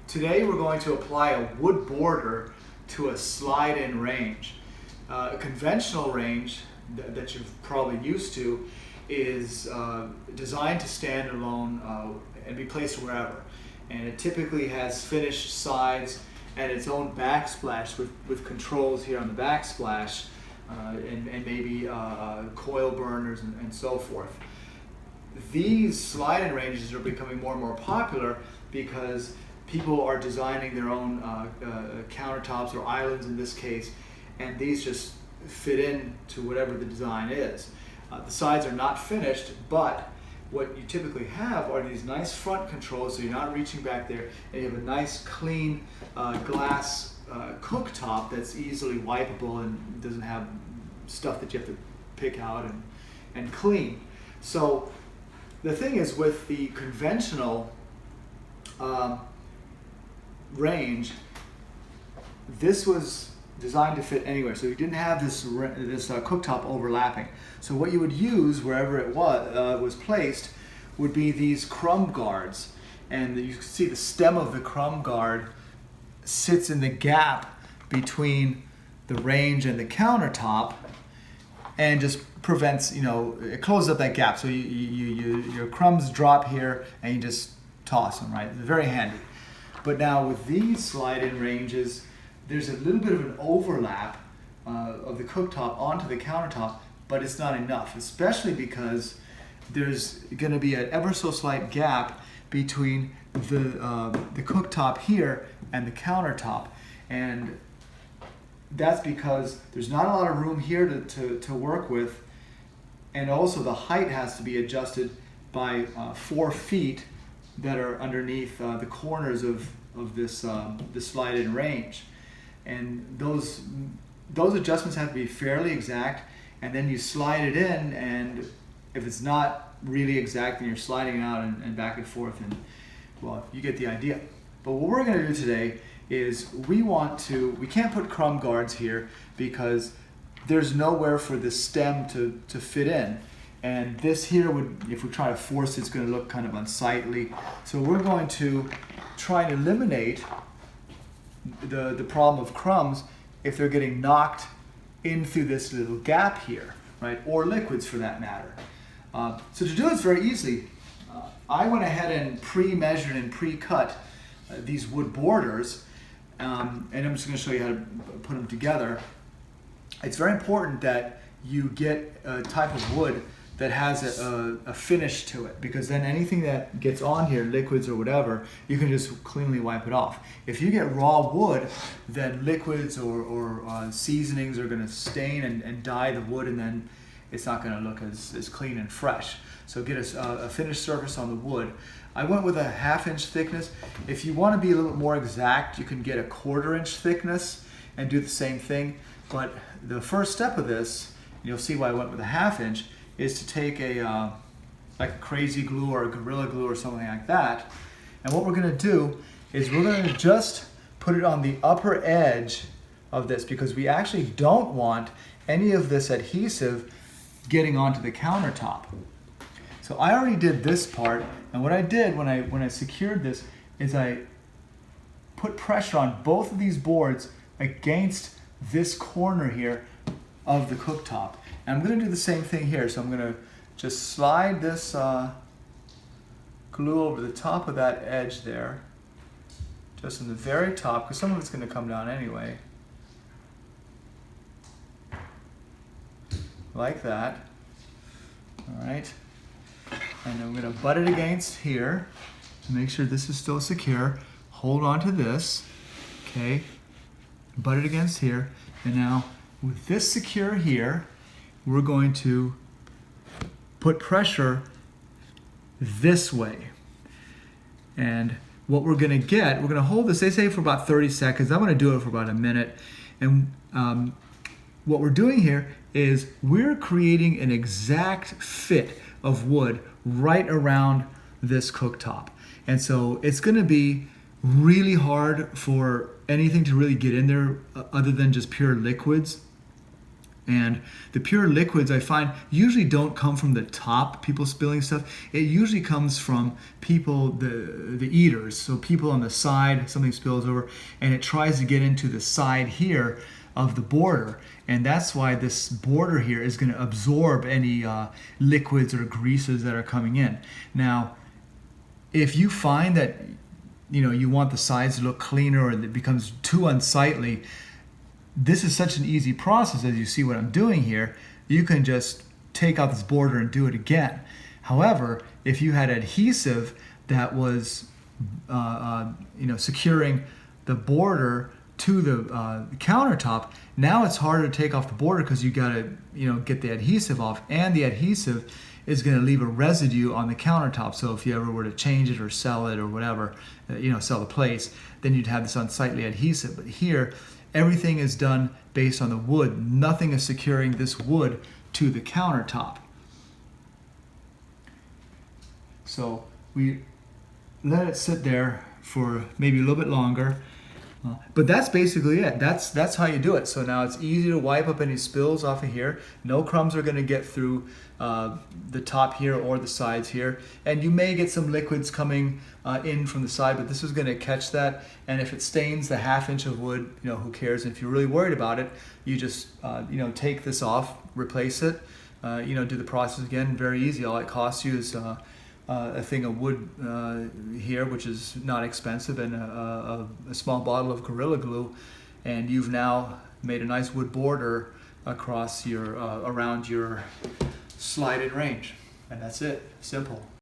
Today we're going to apply a wood border to a slide-in range. A conventional range that you're probably used to is designed to stand alone and be placed wherever. And it typically has finished sides and its own backsplash with controls here on the backsplash and maybe coil burners and so forth. These slide-in ranges are becoming more and more popular because people are designing their own countertops or islands in this case, and these just fit in to whatever the design is. The sides are not finished, but what you typically have are these nice front controls, so you're not reaching back there, and you have a nice clean glass cooktop that's easily wipeable and doesn't have stuff that you have to pick out and clean. So the thing is, with the conventional range, this was designed to fit anywhere, so you didn't have this cooktop overlapping. So what you would use wherever it was placed would be these crumb guards, and you can see the stem of the crumb guard sits in the gap between the range and the countertop, and just prevents, it closes up that gap. So your crumbs drop here, and you just toss them, right? It's very handy. But now with these slide-in ranges, there's a little bit of an overlap of the cooktop onto the countertop, but it's not enough, especially because there's going to be an ever so slight gap between the cooktop here and the countertop. And that's because there's not a lot of room here to work with, and also the height has to be adjusted by 4 feet that are underneath the corners of this slide-in range. And those adjustments have to be fairly exact, and then you slide it in, and if it's not really exact, then you're sliding it out and back and forth, and well, you get the idea. But what we're going to do today is we can't put crumb guards here because there's nowhere for the stem to fit in. And this here if we try to force it, it's going to look kind of unsightly. So we're going to try and eliminate the problem of crumbs if they're getting knocked in through this little gap here, right? Or liquids for that matter. So to do this very easily, I went ahead and pre-measured and pre-cut these wood borders, and I'm just going to show you how to put them together. It's very important that you get a type of wood that has a finish to it, because then anything that gets on here, liquids or whatever, you can just cleanly wipe it off. If you get raw wood, then liquids or seasonings are going to stain and dye the wood, and then it's not going to look as clean and fresh. So get a finished surface on the wood. I went with a 1/2 inch thickness. If you want to be a little bit more exact, you can get a 1/4 inch thickness and do the same thing. But the first step of this, and you'll see why I went with a 1/2 inch, is to take like a crazy glue or a gorilla glue or something like that. And what we're going to do is we're going to just put it on the upper edge of this, because we actually don't want any of this adhesive getting onto the countertop. So I already did this part, and what I did when I secured this is I put pressure on both of these boards against this corner here of the cooktop. And I'm going to do the same thing here. So I'm going to just slide this glue over the top of that edge there, just in the very top, because some of it's going to come down anyway. Like that. All right. And I'm going to butt it against here to make sure this is still secure. Hold on to this. Okay. Butt it against here. And now with this secure here, we're going to put pressure this way. And what we're going to get, we're going to hold this, they say, for about 30 seconds. I'm going to do it for about a minute. And what we're doing here is we're creating an exact fit of wood right around this cooktop. And so it's going to be really hard for anything to really get in there other than just pure liquids. And the pure liquids, I find, usually don't come from the top, people spilling stuff. It usually comes from people, the eaters. So people on the side, something spills over, and it tries to get into the side here of the border. And that's why this border here is going to absorb any liquids or greases that are coming in. Now, if you find that you want the sides to look cleaner or it becomes too unsightly, this is such an easy process. As you see what I'm doing here, you can just take out this border and do it again. However, if you had adhesive that was securing the border to the countertop, now it's harder to take off the border because you got to get the adhesive off, and the adhesive is going to leave a residue on the countertop. So if you ever were to change it or sell it or whatever, sell the place, then you'd have this unsightly adhesive. But here, everything is done based on the wood. Nothing is securing this wood to the countertop. So we let it sit there for maybe a little bit longer. But that's basically it. That's how you do it. So now it's easy to wipe up any spills off of here. No crumbs are going to get through the top here or the sides here. And you may get some liquids coming in from the side, but this is going to catch that. And if it stains the ½ inch of wood, who cares? And if you're really worried about it, you just take this off, replace it, do the process again. Very easy. All it costs you is a thing of wood here, which is not expensive, and a small bottle of Gorilla Glue, and you've now made a nice wood border across your around your slide-in range. And that's it. Simple.